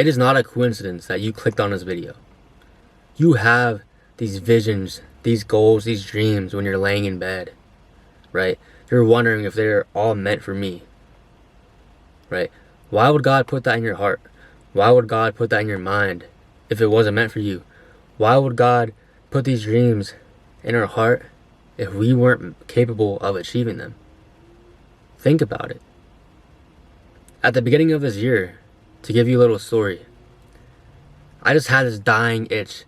It is not a coincidence that you clicked on this video. You have these visions, these goals, these dreams when you're laying in bed, right? You're wondering if they're all meant for me, right? Why would God put that in your heart? Why would God put that in your mind if it wasn't meant for you? Why would God put these dreams in our heart if we weren't capable of achieving them? Think about it. At the beginning of this year, to give you a little story, I just had this dying itch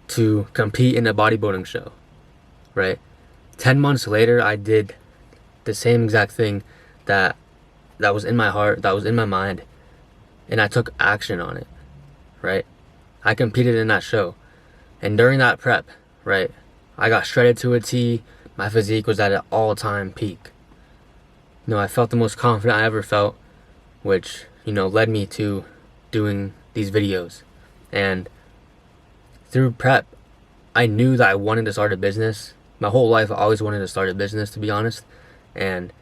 to compete in a bodybuilding show, right? 10 months later, I did the same exact thing that was in my heart, that was in my mind, and I took action on it, right? I competed in that show, and during that prep, right, I got shredded to a T. My physique was at an all-time peak. I felt the most confident I ever felt, which, led me to doing these videos. And through prep, I knew that I wanted to start a business. My whole life, I always wanted to start a business, to be honest. And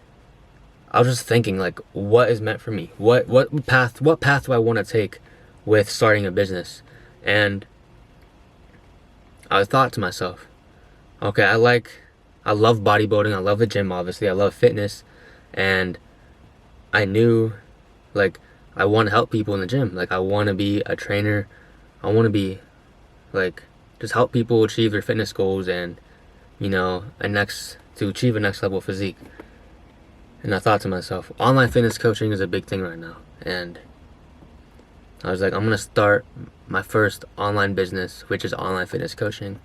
I was just thinking, like, what is meant for me? What path do I want to take with starting a business? And I thought to myself, okay, I love bodybuilding. I love the gym, obviously. I love fitness. And I knew, like, I want to help people in the gym. Like, I want to be a trainer. I want to be, like, just help people achieve their fitness goals and, to achieve a next level physique. And I thought to myself, online fitness coaching is a big thing right now. And I was like, I'm going to start my first online business, which is online fitness coaching.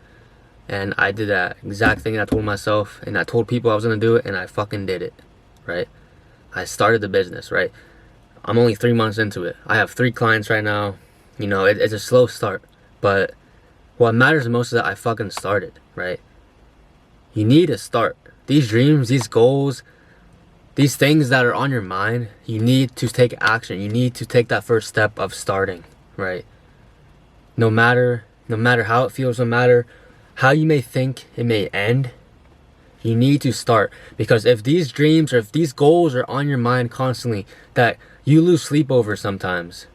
And I did that exact thing I told myself, and I told people I was going to do it, and I fucking did it, right? I started the business, right? I'm only 3 months into it. I have 3 clients right now. It's a slow start, but what matters most is that I fucking started, right? You need to start. These dreams, these goals, these things that are on your mind, you need to take action. You need to take that first step of starting, right? No matter how it feels, no matter how you may think it may end, you need to start. Because if these dreams or if these goals are on your mind constantly, that you lose sleep over sometimes,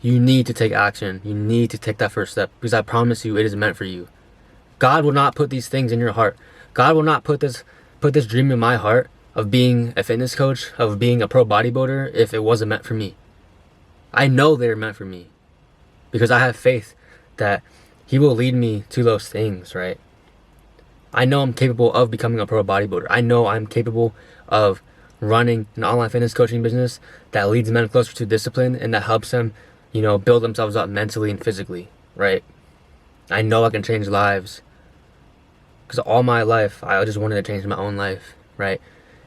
you need to take action. You need to take that first step, because I promise you, it is meant for you. God will not put these things in your heart. God will not put this dream in my heart of being a fitness coach, of being a pro bodybuilder, if it wasn't meant for me. I know they're meant for me, because I have faith that He will lead me to those things, right? I know I'm capable of becoming a pro bodybuilder. I know I'm capable of running an online fitness coaching business that leads men closer to discipline and that helps them, build themselves up mentally and physically, right? I know I can change lives, because all my life, I just wanted to change my own life, right?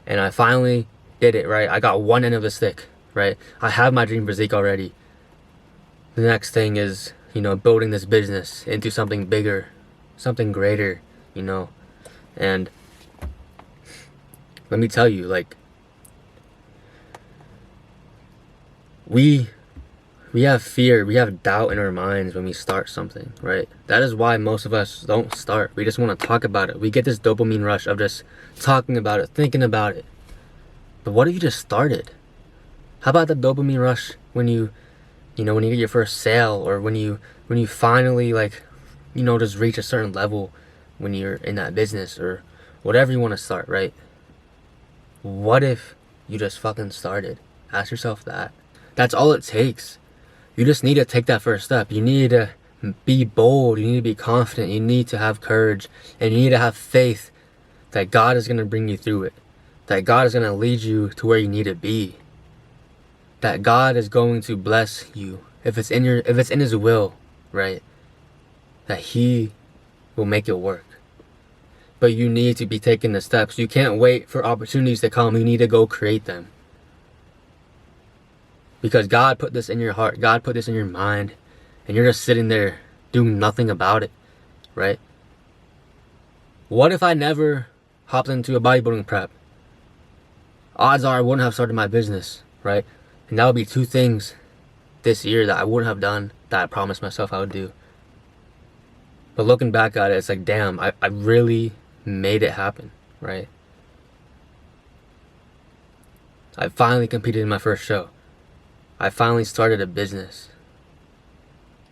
And I finally did it, right? I got one end of the stick, right? I have my dream physique already. The next thing is, building this business into something bigger, something greater, And let me tell you, like, we have fear, we have doubt in our minds when we start something, right? That is why most of us don't start. We just want to talk about it. We get this dopamine rush of just talking about it, thinking about it. But what if you just started? How about the dopamine rush when you when you get your first sale, or when you finally, like, just reach a certain level when you're in that business, or whatever you want to start, right? What if you just fucking started? Ask yourself that. That's all it takes. You just need to take that first step. You need to be bold. You need to be confident. You need to have courage. And you need to have faith that God is going to bring you through it. That God is going to lead you to where you need to be. That God is going to bless you. If it's in His will, right? That He will make it work. But you need to be taking the steps. You can't wait for opportunities to come. You need to go create them. Because God put this in your heart. God put this in your mind. And you're just sitting there doing nothing about it, right? What if I never hopped into a bodybuilding prep? Odds are I wouldn't have started my business, right? And that would be 2 things this year that I wouldn't have done, that I promised myself I would do. But looking back at it, it's like, damn, I really made it happen, right? I finally competed in my first show. I finally started a business,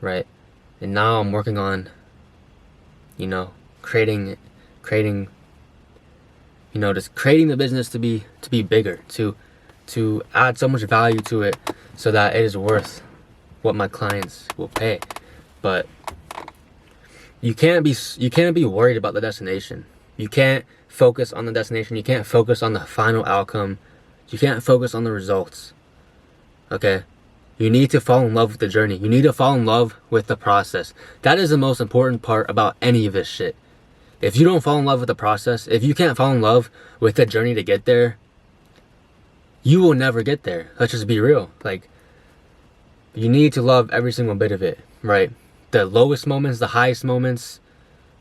right? And now I'm working on, you know, creating, just creating the business to be bigger, to add so much value to it so that it is worth what my clients will pay. But you can't be worried about the destination. You can't focus on the destination. You can't focus on the final outcome. You can't focus on the results. Okay? You need to fall in love with the journey. You need to fall in love with the process. That is the most important part about any of this shit. If you don't fall in love with the process, if you can't fall in love with the journey to get there, you will never get there. Let's just be real. Like, you need to love every single bit of it, right? The lowest moments, the highest moments,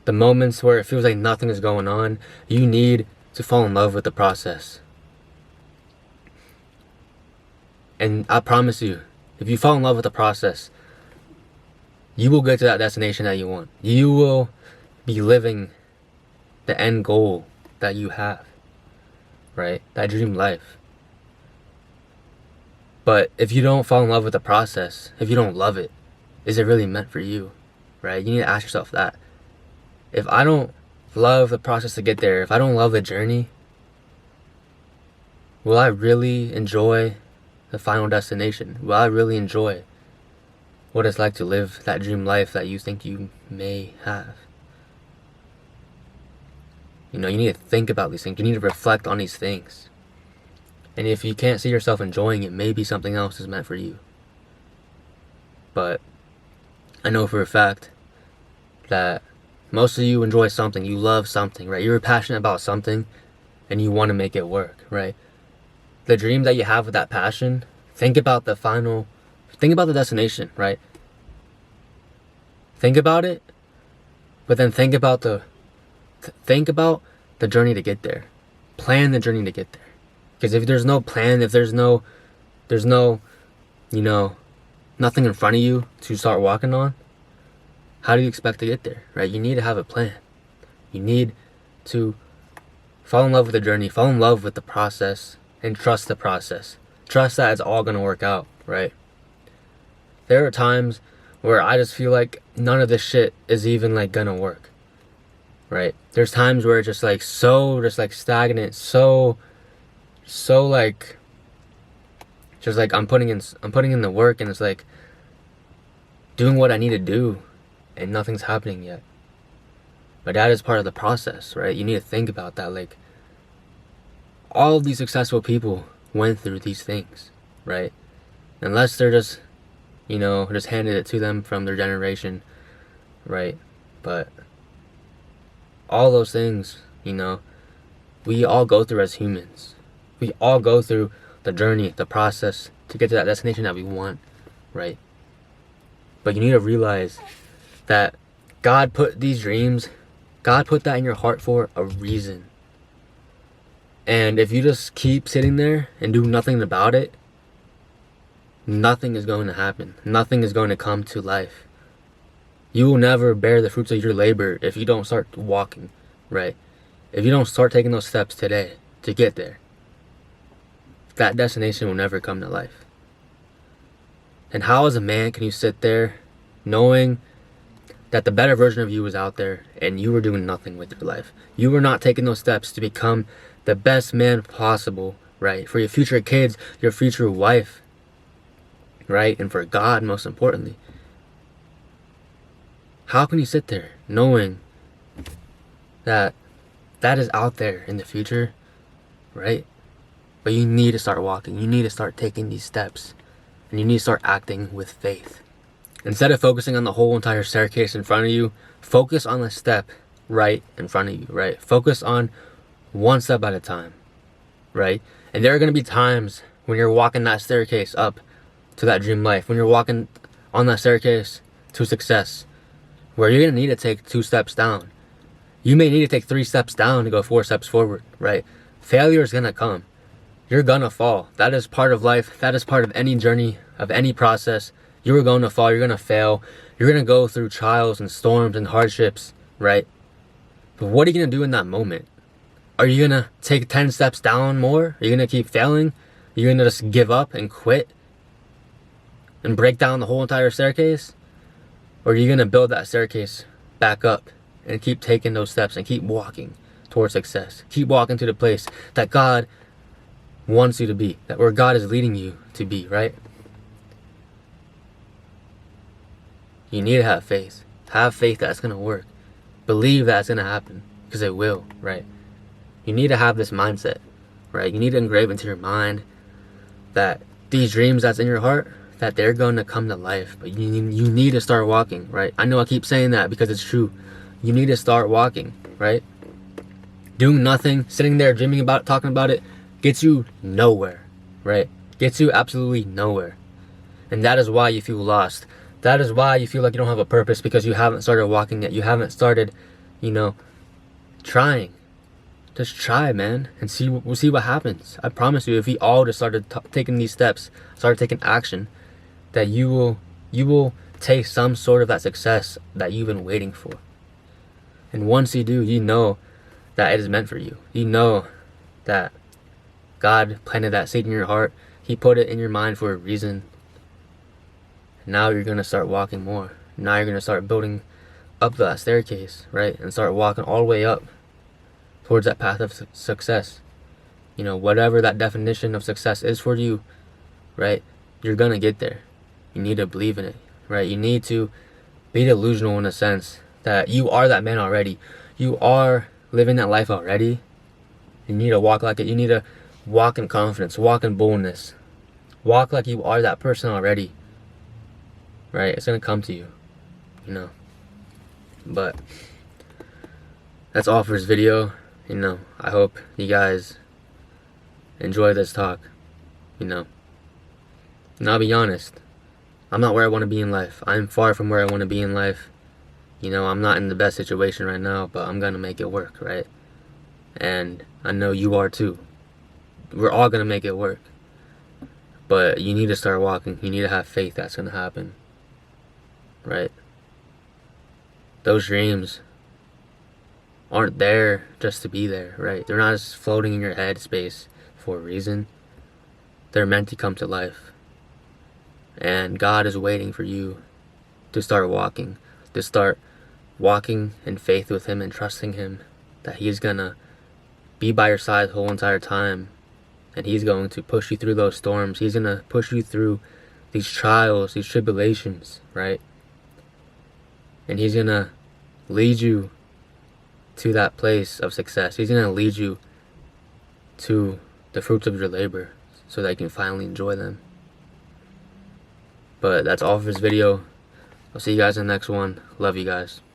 the moments where it feels like nothing is going on, you need to fall in love with the process. And I promise you, if you fall in love with the process, you will get to that destination that you want. You will be living the end goal that you have, right? That dream life. But if you don't fall in love with the process, if you don't love it, is it really meant for you, right? You need to ask yourself that. If I don't love the process to get there, if I don't love the journey, will I really enjoy the final destination? Will I really enjoy what it's like to live that dream life that you think you may have? You need to think about these things. You need to reflect on these things. And if you can't see yourself enjoying it, maybe something else is meant for you. But I know for a fact that most of you enjoy something. You love something, right? You're passionate about something and you want to make it work, right? The dream that you have with that passion, think about the destination, right? Think about it, but then think about the journey to get there. Plan the journey to get there. Because if there's no plan, if there's no, nothing in front of you to start walking on, how do you expect to get there, right? You need to have a plan. You need to fall in love with the journey, fall in love with the process, and trust the process. Trust that it's all going to work out, right? There are times where I just feel like none of this shit is even like gonna work, right? There's times where it's just like stagnant, so like just like I'm putting in the work and it's like doing what I need to do and nothing's happening yet. But that is part of the process, right? You need to think about that. Like, all of these successful people went through these things, right? Unless they're just handed it to them from their generation, right? But all those things, we all go through as humans. We all go through the journey, the process to get to that destination that we want, right? But you need to realize that God put these dreams, God put that in your heart for a reason. And if you just keep sitting there and do nothing about it, nothing is going to happen. Nothing is going to come to life. You will never bear the fruits of your labor if you don't start walking, right? If you don't start taking those steps today to get there, that destination will never come to life. And how as a man can you sit there knowing that the better version of you was out there and you were doing nothing with your life? You were not taking those steps to become the best man possible, right? For your future kids, your future wife, right? And for God, most importantly. How can you sit there knowing that is out there in the future, right? But you need to start walking. You need to start taking these steps. And you need to start acting with faith. Instead of focusing on the whole entire staircase in front of you, focus on the step right in front of you, right? Focus on one step at a time, right? And there are going to be times when you're walking that staircase up to that dream life, when you're walking on that staircase to success, where you're going to need to take 2 steps down. You may need to take 3 steps down to go 4 steps forward, right? Failure is going to come. You're going to fall. That is part of life. That is part of any journey, of any process. You're going to fall. You're going to fail. You're going to go through trials and storms and hardships, right? But what are you going to do in that moment? Are you going to take 10 steps down more? Are you going to keep failing? Are you going to just give up and quit? and break down the whole entire staircase? Or are you going to build that staircase back up and keep taking those steps and keep walking towards success? Keep walking to the place that God wants you to be, that where God is leading you to be, right? You need to have faith. Have faith that it's going to work. Believe that it's going to happen, because it will, right? You need to have this mindset, right? You need to engrave into your mind that these dreams that's in your heart, that they're going to come to life. But you need to start walking, right? I know I keep saying that because it's true. You need to start walking, right? Doing nothing, sitting there dreaming about it, talking about it, gets you nowhere, right? Gets you absolutely nowhere. And that is why you feel lost. That is why you feel like you don't have a purpose, because you haven't started walking yet. You haven't started, trying. Just try, man, and we'll see what happens. I promise you, if we all just started taking these steps, started taking action, that you will taste some sort of that success that you've been waiting for. And once you do, you know that it is meant for you. You know that God planted that seed in your heart. He put it in your mind for a reason. Now you're going to start walking more. Now you're going to start building up that staircase, right? And start walking all the way up towards that path of success. Whatever that definition of success is for you, right? You're going to get there. You need to believe in it, right? You need to be delusional in a sense that you are that man already. You are living that life already. You need to walk like it. You need to walk in confidence, walk in boldness. Walk like you are that person already, right? It's going to come to you, But that's all for this video. I hope you guys enjoy this talk. And I'll be honest, I'm not where I want to be in life. I'm far from where I want to be in life. I'm not in the best situation right now, but I'm gonna make it work, right? And I know you are too. We're all gonna make it work. But you need to start walking. You need to have faith that's gonna happen, right? Those dreams aren't there just to be there, right? They're not just floating in your head space for a reason. They're meant to come to life. And God is waiting for you to start walking. To start walking in faith with Him and trusting Him that He's gonna be by your side the whole entire time. And He's going to push you through those storms. He's gonna push you through these trials, these tribulations, right? And He's gonna lead you to that place of success. He's gonna lead you to the fruits of your labor so that you can finally enjoy them. But that's all for this video. I'll see you guys in the next one. Love you guys.